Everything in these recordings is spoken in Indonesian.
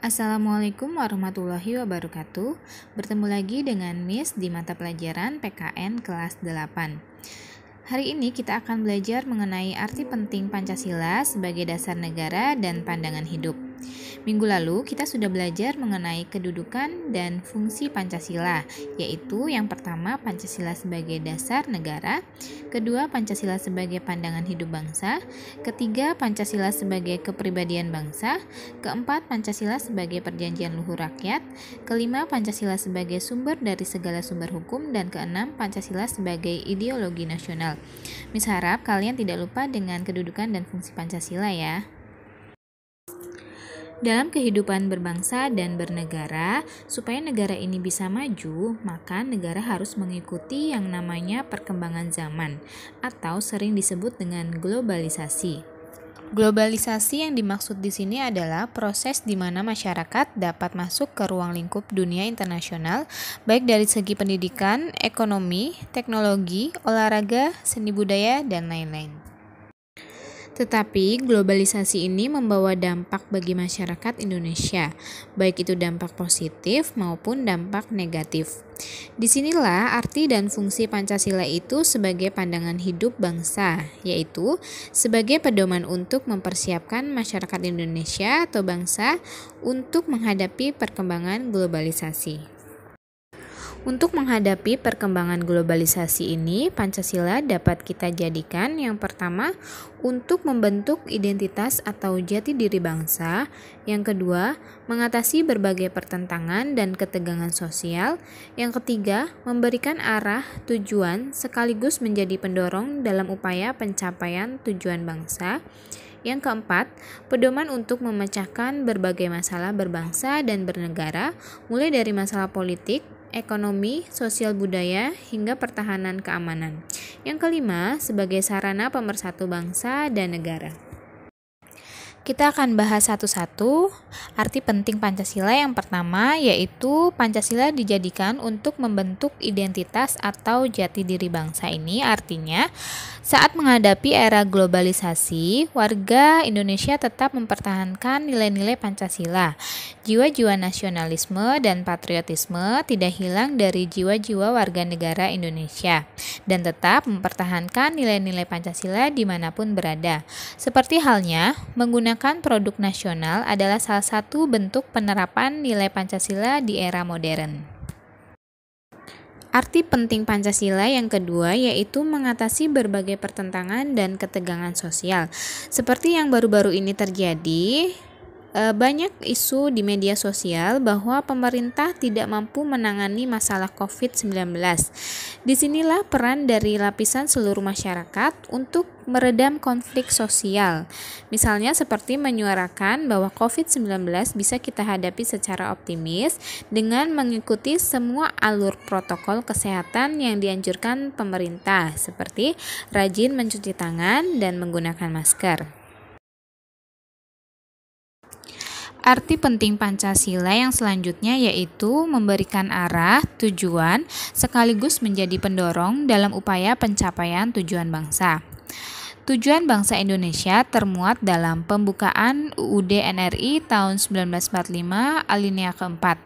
Assalamualaikum warahmatullahi wabarakatuh. Bertemu lagi dengan Miss di mata pelajaran PKN kelas 8. Hari ini kita akan belajar mengenai arti penting Pancasila sebagai dasar negara dan pandangan hidup. Minggu lalu kita sudah belajar mengenai kedudukan dan fungsi Pancasila, yaitu yang pertama Pancasila sebagai dasar negara, kedua Pancasila sebagai pandangan hidup bangsa, ketiga Pancasila sebagai kepribadian bangsa, keempat Pancasila sebagai perjanjian luhur rakyat, kelima Pancasila sebagai sumber dari segala sumber hukum, dan keenam Pancasila sebagai ideologi nasional. Miss harap kalian tidak lupa dengan kedudukan dan fungsi Pancasila ya. Dalam kehidupan berbangsa dan bernegara, supaya negara ini bisa maju, maka negara harus mengikuti yang namanya perkembangan zaman, atau sering disebut dengan globalisasi. Globalisasi yang dimaksud di sini adalah proses di mana masyarakat dapat masuk ke ruang lingkup dunia internasional, baik dari segi pendidikan, ekonomi, teknologi, olahraga, seni budaya, dan lain-lain. Tetapi globalisasi ini membawa dampak bagi masyarakat Indonesia, baik itu dampak positif maupun dampak negatif. Disinilah arti dan fungsi Pancasila itu sebagai pandangan hidup bangsa, yaitu sebagai pedoman untuk mempersiapkan masyarakat Indonesia atau bangsa untuk menghadapi perkembangan globalisasi. Untuk menghadapi perkembangan globalisasi ini, Pancasila dapat kita jadikan yang pertama untuk membentuk identitas atau jati diri bangsa, yang kedua mengatasi berbagai pertentangan dan ketegangan sosial, yang ketiga memberikan arah tujuan sekaligus menjadi pendorong dalam upaya pencapaian tujuan bangsa, yang keempat, pedoman untuk memecahkan berbagai masalah berbangsa dan bernegara, mulai dari masalah politik, ekonomi, sosial budaya, hingga pertahanan keamanan. Yang kelima, sebagai sarana pemersatu bangsa dan negara. Kita akan bahas satu-satu arti penting Pancasila. Yang pertama yaitu Pancasila dijadikan untuk membentuk identitas atau jati diri bangsa. Ini artinya saat menghadapi era globalisasi, warga Indonesia tetap mempertahankan nilai-nilai Pancasila. Jiwa-jiwa nasionalisme dan patriotisme tidak hilang dari jiwa-jiwa warga negara Indonesia dan tetap mempertahankan nilai-nilai Pancasila dimanapun berada. Seperti halnya menggunakan produk nasional adalah salah satu bentuk penerapan nilai Pancasila di era modern. Arti penting Pancasila yang kedua yaitu mengatasi berbagai pertentangan dan ketegangan sosial. Seperti yang baru-baru ini terjadi, banyak isu di media sosial bahwa pemerintah tidak mampu menangani masalah COVID-19. Disinilah peran dari lapisan seluruh masyarakat untuk meredam konflik sosial. Misalnya seperti menyuarakan bahwa COVID-19 bisa kita hadapi secara optimis dengan mengikuti semua alur protokol kesehatan yang dianjurkan pemerintah, seperti rajin mencuci tangan dan menggunakan masker. Arti penting Pancasila yang selanjutnya yaitu memberikan arah, tujuan, sekaligus menjadi pendorong dalam upaya pencapaian tujuan bangsa. Tujuan bangsa Indonesia termuat dalam pembukaan UUD NRI tahun 1945 alinea keempat.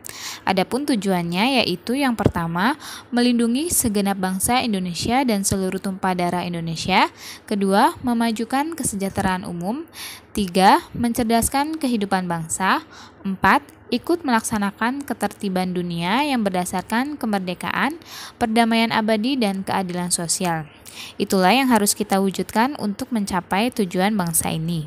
Adapun tujuannya yaitu yang pertama, melindungi segenap bangsa Indonesia dan seluruh tumpah darah Indonesia. Kedua, memajukan kesejahteraan umum. Tiga, mencerdaskan kehidupan bangsa. Empat, ikut melaksanakan ketertiban dunia yang berdasarkan kemerdekaan, perdamaian abadi, dan keadilan sosial. Itulah yang harus kita wujudkan untuk mencapai tujuan bangsa ini.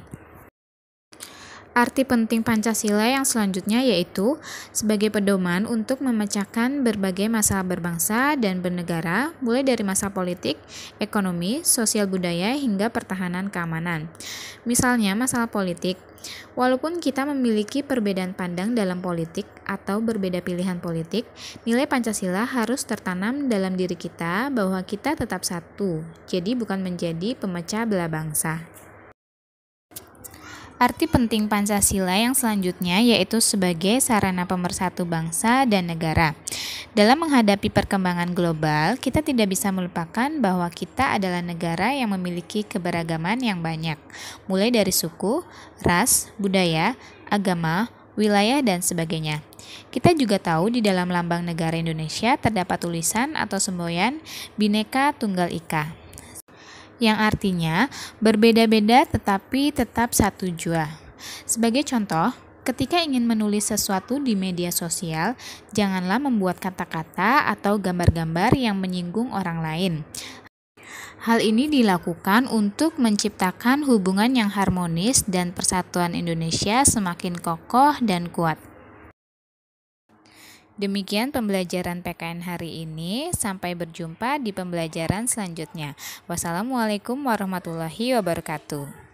Arti penting Pancasila yang selanjutnya yaitu sebagai pedoman untuk memecahkan berbagai masalah berbangsa dan bernegara, mulai dari masalah politik, ekonomi, sosial budaya, hingga pertahanan keamanan. Misalnya masalah politik. Walaupun kita memiliki perbedaan pandang dalam politik atau berbeda pilihan politik, nilai Pancasila harus tertanam dalam diri kita bahwa kita tetap satu, jadi bukan menjadi pemecah belah bangsa. Arti penting Pancasila yang selanjutnya yaitu sebagai sarana pemersatu bangsa dan negara. Dalam menghadapi perkembangan global, kita tidak bisa melupakan bahwa kita adalah negara yang memiliki keberagaman yang banyak, mulai dari suku, ras, budaya, agama, wilayah, dan sebagainya. Kita juga tahu di dalam lambang negara Indonesia terdapat tulisan atau semboyan Bhinneka Tunggal Ika, yang artinya berbeda-beda tetapi tetap satu jua. Sebagai contoh, ketika ingin menulis sesuatu di media sosial, janganlah membuat kata-kata atau gambar-gambar yang menyinggung orang lain. Hal ini dilakukan untuk menciptakan hubungan yang harmonis dan persatuan Indonesia semakin kokoh dan kuat. Demikian pembelajaran PKN hari ini. Sampai berjumpa di pembelajaran selanjutnya. Wassalamualaikum warahmatullahi wabarakatuh.